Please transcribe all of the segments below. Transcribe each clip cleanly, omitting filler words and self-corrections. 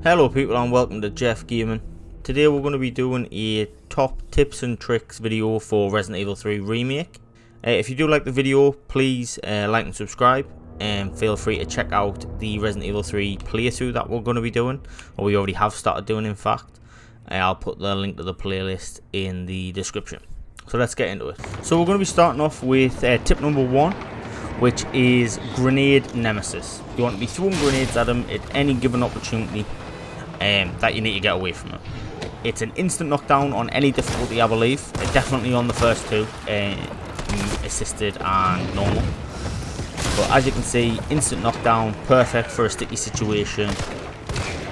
Hello people and welcome to JeffGaming. Today we're going to be doing a top tips and tricks video for Resident Evil 3 Remake. If you do like the video, please like and subscribe, and feel free to check out the Resident Evil 3 playthrough that we're going to be doing, or we already have started doing in fact. I'll put the link to the playlist in the description. So let's get into it. So we're going to be starting off with tip number 1, which is Grenade Nemesis. You want to be throwing grenades at him at any given opportunity that you need to get away from him. It's an instant knockdown on any difficulty, I believe. Definitely on the first two, assisted and normal. But as you can see, instant knockdown, perfect for a sticky situation.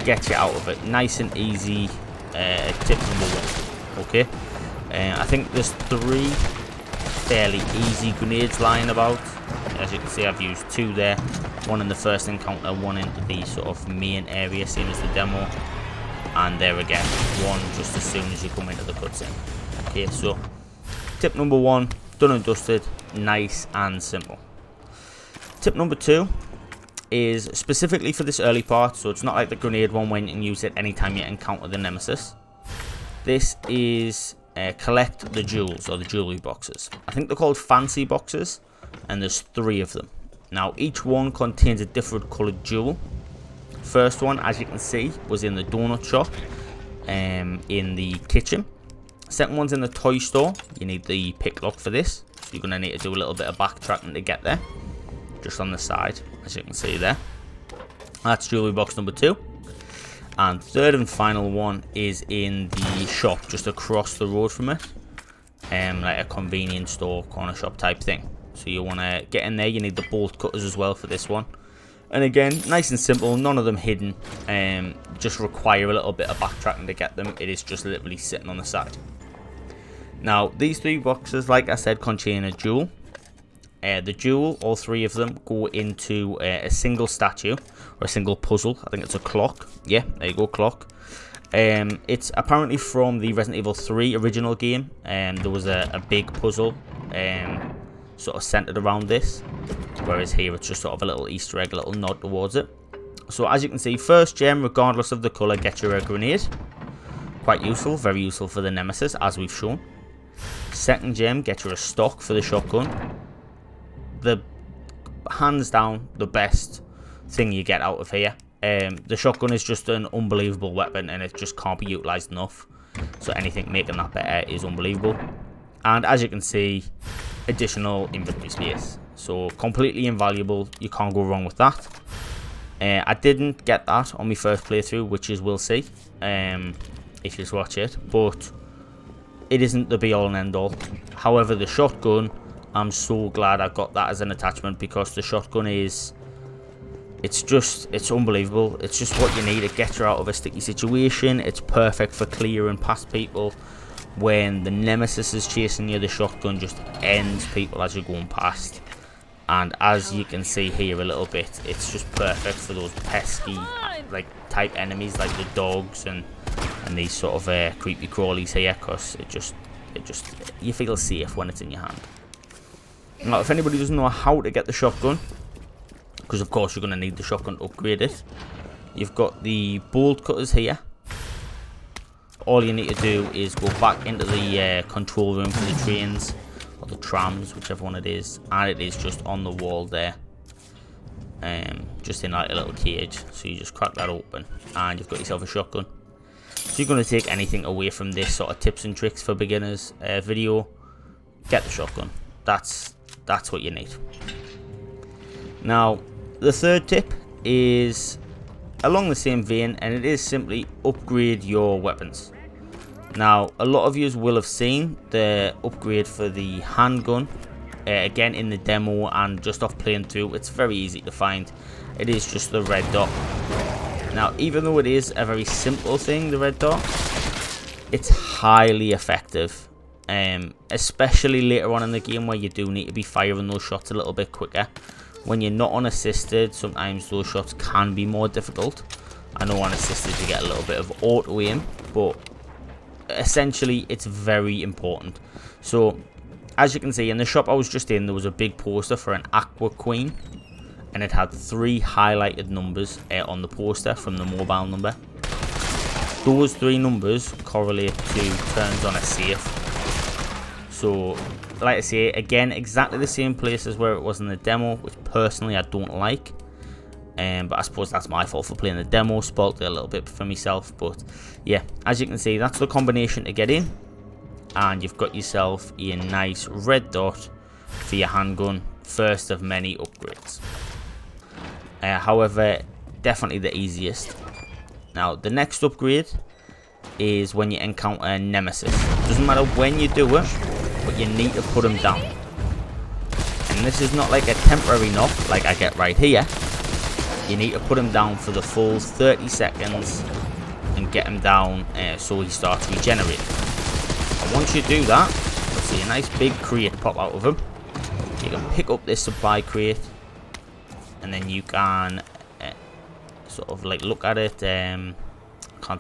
Get you out of it, nice and easy. Tip number 1. Okay, I think there's 3 fairly easy grenades lying about. As you can see, I've used 2 there, 1 in the first encounter, 1 in the sort of main area, same as the demo, and there again, 1 just as soon as you come into the cutscene. Okay, so tip number 1, done and dusted, nice and simple. Tip number 2 is specifically for this early part, so it's not like the grenade one when you can use it anytime you encounter the Nemesis. This is collect the jewels, or the jewelry boxes. I think they're called fancy boxes, and there's 3 of them. Now each one contains a different coloured jewel. First one, as you can see, was in the donut shop, in the kitchen. Second one's in the toy store. You need the pick lock for this, so you're going to need to do a little bit of backtracking to get there. Just on the side, as you can see there. That's jewelry box number 2. And third and final one is in the shop just across the road from it, like a convenience store, corner shop type thing. So you want to get in there. You need the bolt cutters as well for this one. And again, nice and simple, none of them hidden. Just require a little bit of backtracking to get them. It is just literally sitting on the side. Now these 3 boxes, like I said, contain a jewel. The jewel, all 3 of them, go into a single statue, or a single puzzle. I think it's a clock. Yeah, there you go, clock. It's apparently from the Resident Evil 3 original game. There was a big puzzle sort of centered around this, whereas here it's just sort of a little Easter egg, a little nod towards it. So as you can see, first gem, regardless of the colour, gets you a grenade. Quite useful, very useful for the Nemesis, as we've shown. Second gem gets you a stock for the shotgun. The hands down the best thing you get out of here. The shotgun is just an unbelievable weapon, and it just can't be utilised enough. So anything making that better is unbelievable. And as you can see, additional inventory space. So completely invaluable. You can't go wrong with that. I didn't get that on my first playthrough, which is we'll see if you watch it. But it isn't the be all and end all. However, the shotgun, I'm so glad I got that as an attachment, because the shotgun is, it's unbelievable. It's just what you need. It gets you out of a sticky situation. It's perfect for clearing past people. When the Nemesis is chasing you, the shotgun just ends people as you're going past. And as you can see here a little bit, it's just perfect for those pesky like type enemies like the dogs and these sort of creepy crawlies here, because it just you feel safe when it's in your hand. Now, if anybody doesn't know how to get the shotgun, because of course you're going to need the shotgun to upgrade it, you've got the bolt cutters here. All you need to do is go back into the control room for the trains, or the trams, whichever one it is, and it is just on the wall there, just in like a little cage. So you just crack that open, and you've got yourself a shotgun. So you're going to take anything away from this sort of tips and tricks for beginners video, get the shotgun. That's what you need. Now, the third tip is along the same vein, and it is simply upgrade your weapons. Now, a lot of you will have seen the upgrade for the handgun, again in the demo and just off playing through. It's very easy to find. It is just the red dot. Now, even though it is a very simple thing, the red dot, it's highly effective. Especially later on in the game, where you do need to be firing those shots a little bit quicker. When you're not unassisted, sometimes those shots can be more difficult. I know unassisted you get a little bit of auto aim, but essentially it's very important. So as you can see in the shop I was just in, there was a big poster for an Aqua Queen, and it had 3 highlighted numbers on the poster from the mobile number. those three numbers correlate to turns on a safe. So, like I say, again, exactly the same place as where it was in the demo, which personally I don't like. But I suppose that's my fault for playing the demo, spoiled it a little bit for myself. But yeah, as you can see, that's the combination to get in. And you've got yourself a nice red dot for your handgun, first of many upgrades. However, definitely the easiest. Now, the next upgrade is when you encounter Nemesis. Doesn't matter when you do it, but you need to put him down. And this is not like a temporary knock like I get right here. You need to put him down for the full 30 seconds and get him down so he starts regenerating. And once you do that, you'll see a nice big crate pop out of him. You can pick up this supply crate and then you can sort of like look at it, can't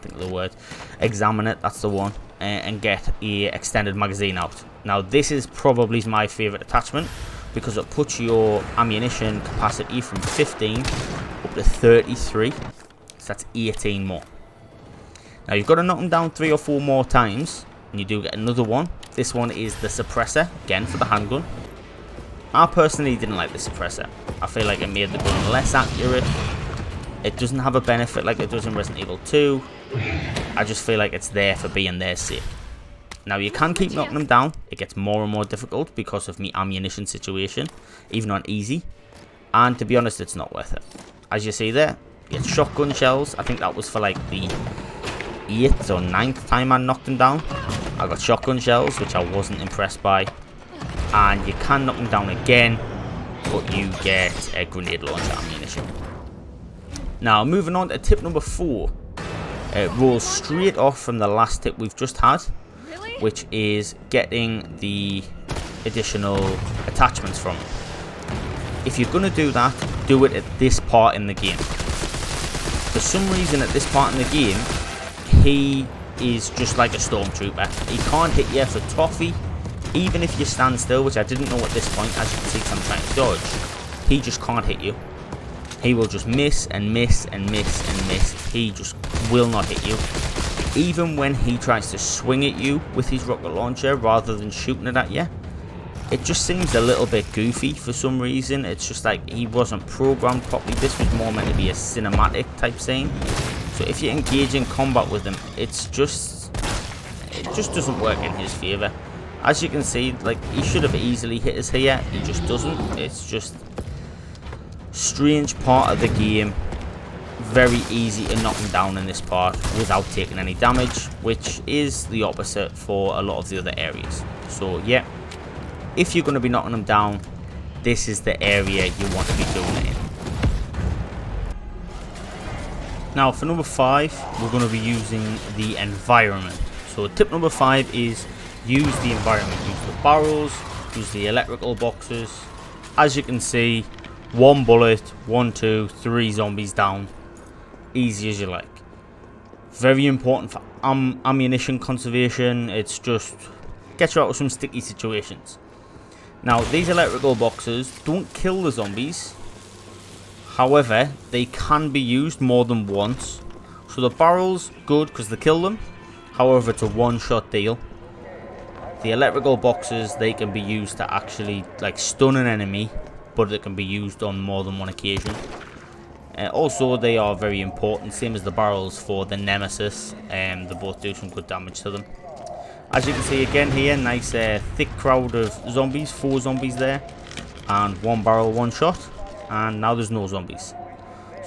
think of the word, examine it, that's the one, and get a extended magazine out. Now this is probably my favorite attachment because it puts your ammunition capacity from 15 up to 33, so that's 18 more. Now you've got to knock them down 3 or 4 more times and you do get another one. This one is the suppressor, again for the handgun. I personally didn't like the suppressor. I feel like it made the gun less accurate. It doesn't have a benefit like it does in Resident Evil 2. I just feel like it's there for being their sake. Now you can keep knocking them down. It gets more and more difficult because of my ammunition situation, even on easy. And to be honest, it's not worth it. As you see there, you get shotgun shells. I think that was for like the 8th or 9th time I knocked them down. I got shotgun shells, which I wasn't impressed by. And you can knock them down again, but you get a grenade launcher ammunition. Now, moving on to tip number 4. It rolls straight off from the last tip we've just had, which is getting the additional attachments from it. If you're going to do that, do it at this part in the game. For some reason, at this part in the game, he is just like a stormtrooper. He can't hit you for toffee, even if you stand still, which I didn't know at this point. As you can see, 'cause I'm trying to dodge. He just can't hit you. He will just miss and miss and miss and miss. He just will not hit you. Even when he tries to swing at you with his rocket launcher rather than shooting it at you, it just seems a little bit goofy for some reason. It's just like he wasn't programmed properly. This was more meant to be a cinematic type scene. So if you engage in combat with him, it just doesn't work in his favour. As you can see, like, he should have easily hit us here. He just doesn't. It's just strange part of the game. Very easy to knock him down in this part without taking any damage, which is the opposite for a lot of the other areas. So yeah, if you're going to be knocking them down, this is the area you want to be doing it in. Now for number 5, we're going to be using the environment. So tip number 5 is use the environment. Use the barrels, use the electrical boxes. As you can see, 1 bullet, 1, 2, 3 zombies down. Easy as you like. Very important for ammunition conservation. It's just gets you out of some sticky situations. Now these electrical boxes don't kill the zombies. However, they can be used more than once. So the barrels, good because they kill them. However, it's a one-shot deal. The electrical boxes, they can be used to actually like stun an enemy, but it can be used on more than one occasion. Also, they are very important, same as the barrels for the Nemesis. They both do some good damage to them. As you can see again here, nice thick crowd of zombies, 4 zombies there, and 1 barrel, 1 shot, and now there's no zombies.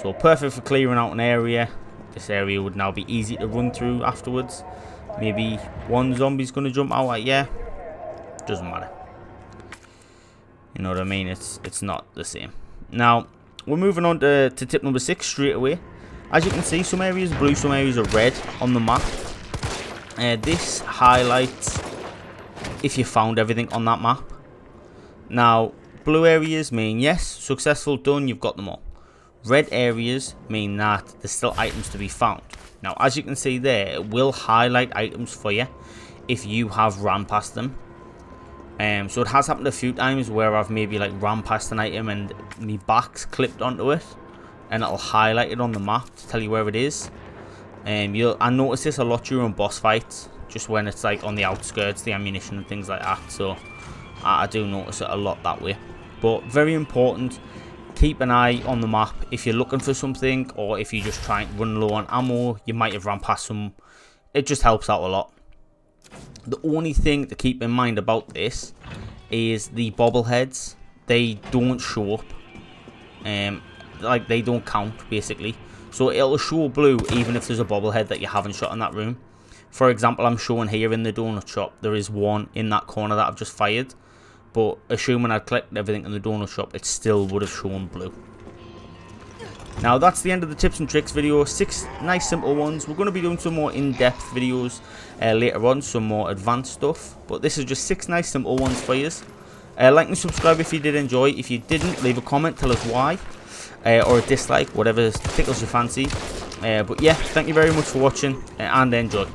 So perfect for clearing out an area. This area would now be easy to run through afterwards. Maybe 1 zombie's going to jump out at you. Doesn't matter. You know what I mean? It's not the same. Now, we're moving on to tip number 6 straight away. As you can see, some areas are blue, some areas are red on the map. This highlights if you found everything on that map. Now, blue areas mean yes, successful, done, you've got them all. Red areas mean that there's still items to be found. Now, as you can see there, it will highlight items for you if you have ran past them. So it has happened a few times where I've maybe like ran past an item and my back's clipped onto it, and it'll highlight it on the map to tell you where it is. I notice this a lot during boss fights, just when it's like on the outskirts, the ammunition and things like that. So I do notice it a lot that way. But very important, keep an eye on the map if you're looking for something, or if you just try and run low on ammo, you might have ran past some. It just helps out a lot. The only thing to keep in mind about this is the bobbleheads. They don't show up. Like, they don't count, basically. So it'll show blue even if there's a bobblehead that you haven't shot in that room. For example, I'm showing here in the donut shop, there is one in that corner that I've just fired. But assuming I'd collected everything in the donut shop, it still would have shown blue. Now that's the end of the tips and tricks video. 6 nice simple ones. We're going to be doing some more in-depth videos later on, some more advanced stuff. But this is just 6 nice simple ones for you. Like and subscribe if you did enjoy. If you didn't, leave a comment, tell us why. Or a dislike, whatever tickles your fancy. But yeah, thank you very much for watching and enjoy.